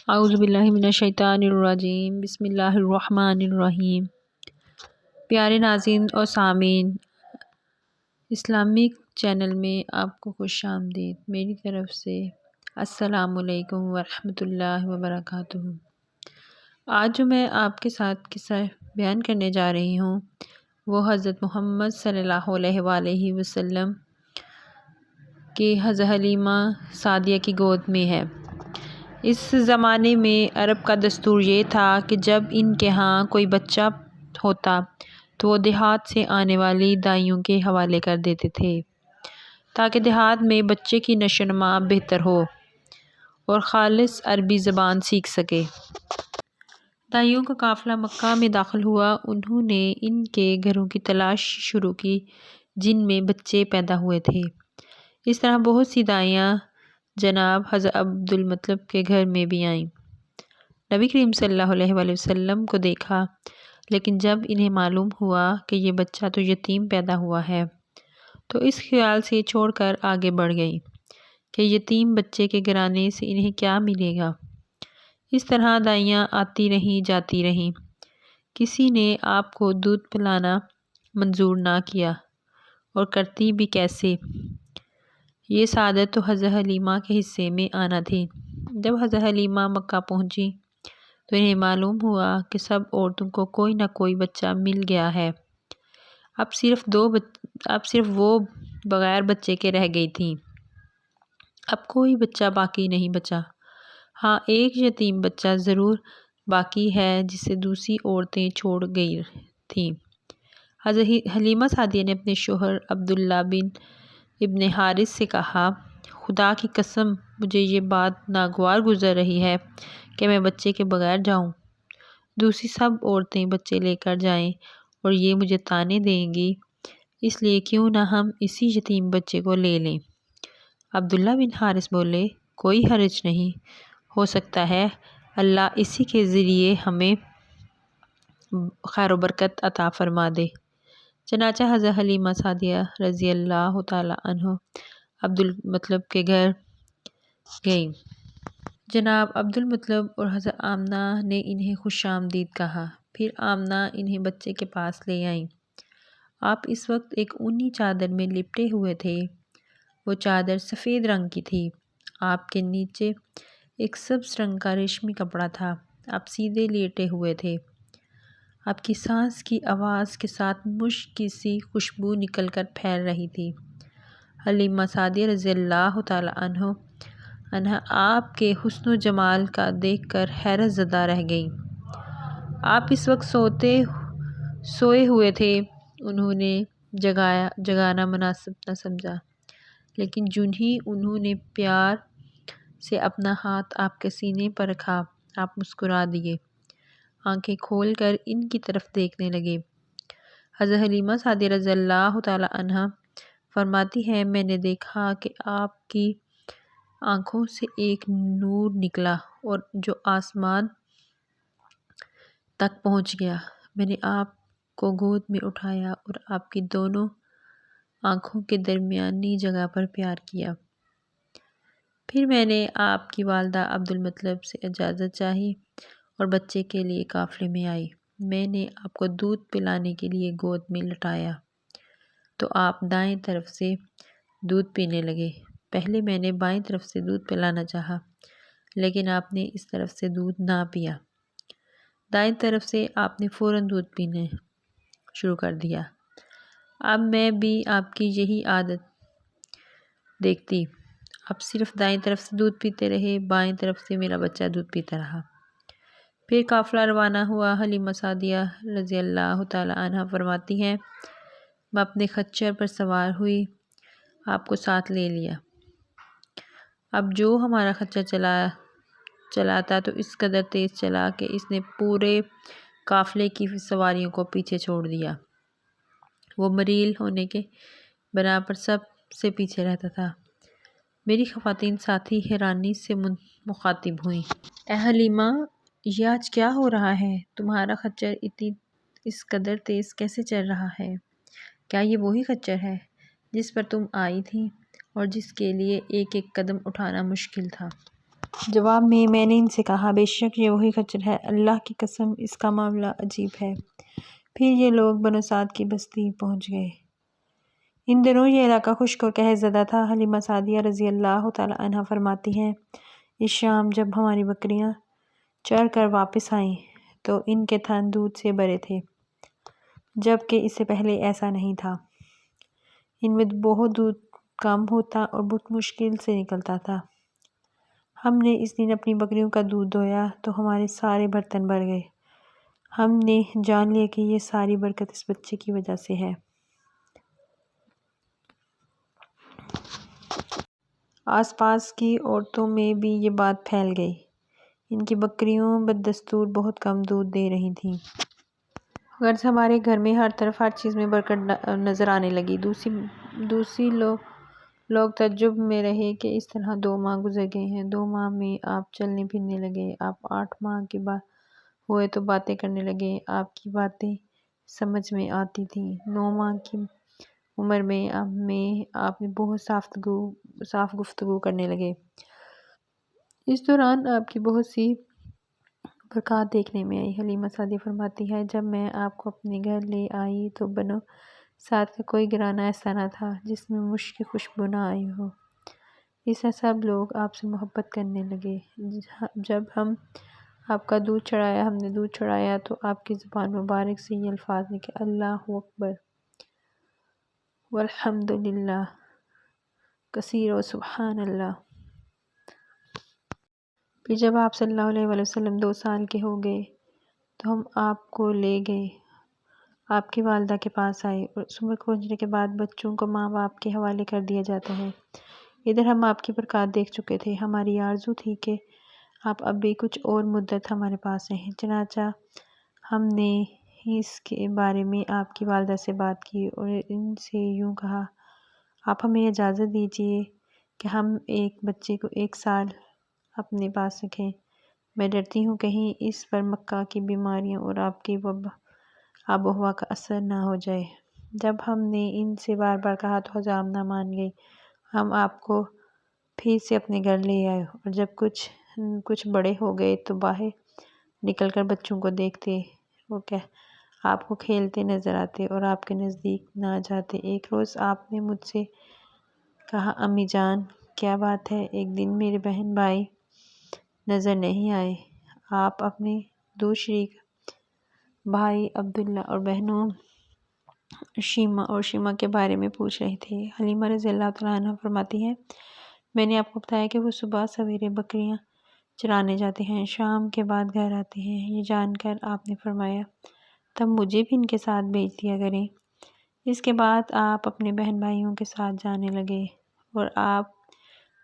اعوذ باللہ من الشیطان الرجیم، بسم اللہ الرحمن الرحیم۔ پیارے ناظرین اور سامعین، اسلامک چینل میں آپ کو خوش آمدید۔ میری طرف سے السلام علیکم ورحمۃ اللہ وبرکاتہ۔ آج جو میں آپ کے ساتھ قصہ بیان کرنے جا رہی ہوں وہ حضرت محمد صلی اللہ علیہ وآلہ وسلم کی حضرت حلیمہ سعدیہ کی گود میں ہے۔ اس زمانے میں عرب کا دستور یہ تھا کہ جب ان کے ہاں کوئی بچہ ہوتا تو وہ دیہات سے آنے والی دائیوں کے حوالے کر دیتے تھے تاکہ دیہات میں بچے کی نشو و نما بہتر ہو اور خالص عربی زبان سیکھ سکے۔ دائیوں کا قافلہ مکہ میں داخل ہوا۔ انہوں نے ان کے گھروں کی تلاش شروع کی جن میں بچے پیدا ہوئے تھے۔ اس طرح بہت سی دائیاں جناب حضرت عبدالمطلب کے گھر میں بھی آئیں۔ نبی کریم صلی اللہ علیہ وآلہ وسلم کو دیکھا، لیکن جب انہیں معلوم ہوا کہ یہ بچہ تو یتیم پیدا ہوا ہے تو اس خیال سے چھوڑ کر آگے بڑھ گئی کہ یتیم بچے کے گھرانے سے انہیں کیا ملے گا۔ اس طرح دائیاں آتی رہیں جاتی رہیں، کسی نے آپ کو دودھ پلانا منظور نہ کیا، اور کرتی بھی کیسے؟ یہ سعادت تو حضرت حلیمہ کے حصے میں آنا تھی۔ جب حضرت حلیمہ مکہ پہنچی تو انہیں معلوم ہوا کہ سب عورتوں کو کوئی نہ کوئی بچہ مل گیا ہے۔ اب صرف وہ بغیر بچے کے رہ گئی تھیں۔ اب کوئی بچہ باقی نہیں بچا۔ ہاں، ایک یتیم بچہ ضرور باقی ہے جسے دوسری عورتیں چھوڑ گئی تھیں۔ حضرت حلیمہ سعدیہ نے اپنے شوہر عبداللہ ابن حارث سے کہا، خدا کی قسم مجھے یہ بات ناگوار گزر رہی ہے کہ میں بچے کے بغیر جاؤں۔ دوسری سب عورتیں بچے لے کر جائیں اور یہ مجھے طعنے دیں گی، اس لیے کیوں نہ ہم اسی یتیم بچے کو لے لیں۔ عبداللہ بن حارث بولے، کوئی حرج نہیں، ہو سکتا ہے اللہ اسی کے ذریعے ہمیں خیر و برکت عطا فرما دے۔ چنانچہ حضرت حلیمہ سعدیہ رضی اللہ تعالیٰ عنہ عبدالمطلب کے گھر گئیں۔ جناب عبدالمطلب اور حضرت آمنہ نے انہیں خوش آمدید کہا۔ پھر آمنہ انہیں بچے کے پاس لے آئیں۔ آپ اس وقت ایک اونی چادر میں لپٹے ہوئے تھے۔ وہ چادر سفید رنگ کی تھی۔ آپ کے نیچے ایک سبز رنگ کا ریشمی کپڑا تھا۔ آپ سیدھے لیٹے ہوئے تھے۔ آپ کی سانس کی آواز کے ساتھ مشک کی سی خوشبو نکل کر پھیل رہی تھی۔ حلیمہ سعدیہ رضی اللہ تعالیٰ عنہا آپ کے حسن و جمال کا دیکھ کر حیرت زدہ رہ گئیں۔ آپ اس وقت سوئے ہوئے تھے۔ انہوں نے جگانا مناسب نہ سمجھا، لیکن جوں ہی انہوں نے پیار سے اپنا ہاتھ آپ کے سینے پر رکھا، آپ مسکرا دیے، آنکھیں کھول کر ان کی طرف دیکھنے لگے۔ حضرت حلیمہ سعدیہ رضی اللہ تعالیٰ عنہا فرماتی ہیں، میں نے دیکھا کہ آپ کی آنکھوں سے ایک نور نکلا اور جو آسمان تک پہنچ گیا۔ میں نے آپ کو گود میں اٹھایا اور آپ کی دونوں آنکھوں کے درمیانی جگہ پر پیار کیا۔ پھر میں نے آپ کی والدہ عبدالمطلب سے اجازت چاہی اور بچے کے لیے قافلے میں آئی۔ میں نے آپ کو دودھ پلانے کے لیے گود میں لٹایا تو آپ دائیں طرف سے دودھ پینے لگے۔ پہلے میں نے بائیں طرف سے دودھ پلانا چاہا، لیکن آپ نے اس طرف سے دودھ نہ پیا۔ دائیں طرف سے آپ نے فوراً دودھ پینا شروع کر دیا۔ اب میں بھی آپ کی یہی عادت دیکھتی، آپ صرف دائیں طرف سے دودھ پیتے رہے، بائیں طرف سے میرا بچہ دودھ پیتا رہا۔ پھر قافلہ روانہ ہوا۔ حلیمہ سعدیہ رضی اللہ تعالیٰ عنہا فرماتی ہیں، میں اپنے خچر پر سوار ہوئی، آپ کو ساتھ لے لیا۔ اب جو ہمارا خچر چلاتا تو اس قدر تیز چلا کہ اس نے پورے قافلے کی سواریوں کو پیچھے چھوڑ دیا۔ وہ مریل ہونے کے بنا پر سب سے پیچھے رہتا تھا۔ میری خواتین ساتھی حیرانی سے مخاطب ہوئیں، اے حلیمہ، یہ آج کیا ہو رہا ہے؟ تمہارا خچر اس قدر تیز کیسے چل رہا ہے؟ کیا یہ وہی خچر ہے جس پر تم آئی تھی اور جس کے لیے ایک ایک قدم اٹھانا مشکل تھا؟ جواب میں نے ان سے کہا بے شک یہ وہی خچر ہے، اللہ کی قسم اس کا معاملہ عجیب ہے۔ پھر یہ لوگ بنو سعد کی بستی پہنچ گئے۔ ان دنوں یہ علاقہ خشک اور قحط زدہ تھا۔ حلیمہ سعدیہ رضی اللہ تعالی عنہا فرماتی ہیں اس شام جب ہماری بکریاں چر کر واپس آئیں تو ان کے تھن دودھ سے بھرے تھے، جبکہ اس سے پہلے ایسا نہیں تھا۔ ان میں بہت دودھ کم ہوتا اور بہت مشکل سے نکلتا تھا۔ ہم نے اس دن اپنی بکریوں کا دودھ دویا تو ہمارے سارے برتن بھر گئے۔ ہم نے جان لیا کہ یہ ساری برکت اس بچے کی وجہ سے ہے۔ آس پاس کی عورتوں میں بھی یہ بات پھیل گئی۔ ان کی بکریوں بدستور بہت کم دودھ دے رہی تھیں۔ غرض ہمارے گھر میں ہر طرف ہر چیز میں برکت نظر آنے لگی۔ دوسری لوگ تعجب میں رہے کہ اس طرح 2 ماہ گزر گئے ہیں۔ 2 ماہ میں آپ چلنے پھرنے لگے، آپ 8 ماہ کے ہوئے تو باتیں کرنے لگے، آپ کی باتیں سمجھ میں آتی تھیں۔ 9 ماہ کی عمر میں آپ نے بہت صاف گفتگو کرنے لگے۔ اس دوران آپ کی بہت سی برکات دیکھنے میں آئی۔ حلیمہ سعدیہ فرماتی ہے جب میں آپ کو اپنے گھر لے آئی تو بنو سعد کا کوئی گھرانہ ایسا نہ تھا جس میں مشک کی خوشبو نہ آئی ہو۔ اس طرح سب لوگ آپ سے محبت کرنے لگے۔ جب ہم نے دودھ چڑھایا تو آپ کی زبان مبارک سے یہ الفاظ نکلے، اللہ اکبر والحمد للہ کثیر و سبحان اللہ۔ پھر جب آپ صلی اللہ علیہ وسلم 2 سال کے ہو گئے تو ہم آپ کو لے گئے، آپ کی والدہ کے پاس آئے، اور اس عمر کو پہنچنے کے بعد بچوں کو ماں باپ کے حوالے کر دیا جاتا ہے۔ ادھر ہم آپ کی برکات دیکھ چکے تھے، ہماری آرزو تھی کہ آپ اب بھی کچھ اور مدت ہمارے پاس رہیں۔ چنانچہ ہم نے اس کے بارے میں آپ کی والدہ سے بات کی اور ان سے یوں کہا، آپ ہمیں اجازت دیجیے کہ ہم ایک بچے کو 1 سال اپنے پاس رکھیں۔ میں ڈرتی ہوں کہیں اس پر مکہ کی بیماریاں اور آپ کی آب و ہوا کا اثر نہ ہو جائے۔ جب ہم نے ان سے بار بار کہا تو حضام نہ مان گئی۔ ہم آپ کو پھر سے اپنے گھر لے آئے اور جب کچھ بڑے ہو گئے تو باہر نکل کر بچوں کو دیکھتے، وہ آپ کو کھیلتے نظر آتے اور آپ کے نزدیک نہ جاتے۔ ایک روز آپ نے مجھ سے کہا، امی جان کیا بات ہے؟ ایک دن میرے بہن بھائی نظر نہیں آئے۔ آپ اپنے 2 شریک بھائی عبداللہ اور بہنوں شیمہ کے بارے میں پوچھ رہے تھے۔ حلیمہ رضی اللہ تعالیٰ عنہا فرماتی ہیں میں نے آپ کو بتایا کہ وہ صبح سویرے بکریاں چرانے جاتے ہیں، شام کے بعد گھر آتے ہیں۔ یہ جان کر آپ نے فرمایا تب مجھے بھی ان کے ساتھ بھیج دیا کریں۔ اس کے بعد آپ اپنے بہن بھائیوں کے ساتھ جانے لگے اور آپ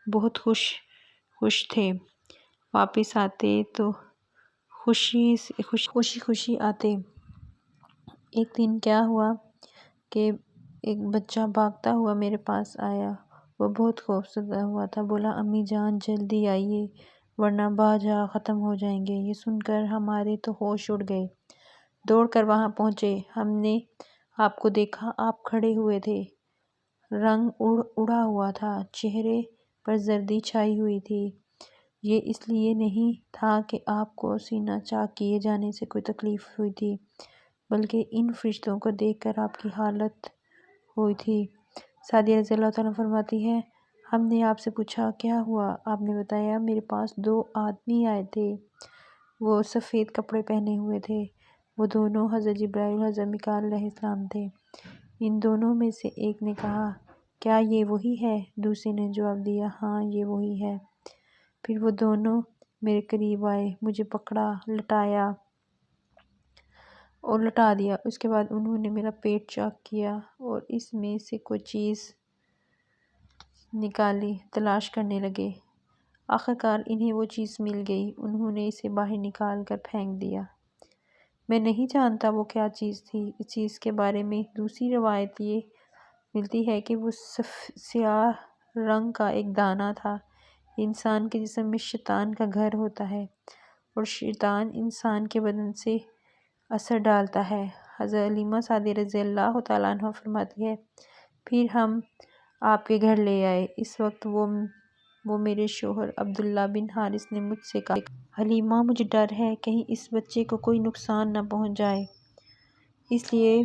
بہت خوش تھے۔ واپس آتے تو خوشی آتے۔ ایک دن کیا ہوا کہ ایک بچہ بھاگتا ہوا میرے پاس آیا، وہ بہت خوفزدہ ہوا تھا، بولا امی جان جلدی آئیے ورنہ باجا ختم ہو جائیں گے۔ یہ سن کر ہمارے تو ہوش اڑ گئے، دوڑ کر وہاں پہنچے۔ ہم نے آپ کو دیکھا، آپ کھڑے ہوئے تھے، رنگ اڑا ہوا تھا، چہرے پر زردی چھائی ہوئی تھی۔ یہ اس لیے نہیں تھا کہ آپ کو سینہ چاک کیے جانے سے کوئی تکلیف ہوئی تھی، بلکہ ان فرشتوں کو دیکھ کر آپ کی حالت ہوئی تھی۔ سعدیہ رضی اللہ تعالیٰ فرماتی ہے ہم نے آپ سے پوچھا کیا ہوا؟ آپ نے بتایا میرے پاس 2 آدمی آئے تھے، وہ سفید کپڑے پہنے ہوئے تھے، وہ دونوں حضرت جبرائیل اور حضرت میکائیل علیہ السلام تھے۔ ان دونوں میں سے ایک نے کہا کیا یہ وہی ہے؟ دوسرے نے جواب دیا ہاں یہ وہی ہے۔ پھر وہ دونوں میرے قریب آئے، مجھے پکڑا، لٹا دیا، اس کے بعد انہوں نے میرا پیٹ چاک کیا اور اس میں سے کوئی چیز نکالی، تلاش کرنے لگے۔ آخرکار انہیں وہ چیز مل گئی، انہوں نے اسے باہر نکال کر پھینک دیا۔ میں نہیں جانتا وہ کیا چیز تھی۔ اس چیز کے بارے میں دوسری روایت یہ ملتی ہے کہ وہ سیاہ رنگ کا ایک دانہ تھا۔ انسان کے جسم میں شیطان کا گھر ہوتا ہے اور شیطان انسان کے بدن سے اثر ڈالتا ہے۔ حضرت حلیمہ سعدیہ رضی اللہ تعالیٰ عنہا فرماتی ہے پھر ہم آپ کے گھر لے آئے۔ اس وقت وہ وہ میرے شوہر عبداللہ بن حارث نے مجھ سے کہا، حلیمہ مجھے ڈر ہے کہیں اس بچے کو کوئی نقصان نہ پہنچ جائے، اس لیے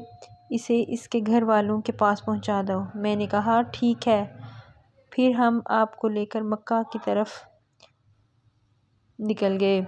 اسے اس کے گھر والوں کے پاس پہنچا دو۔ میں نے کہا ٹھیک ہے۔ پھر ہم آپ کو لے کر مکہ کی طرف نکل گئے۔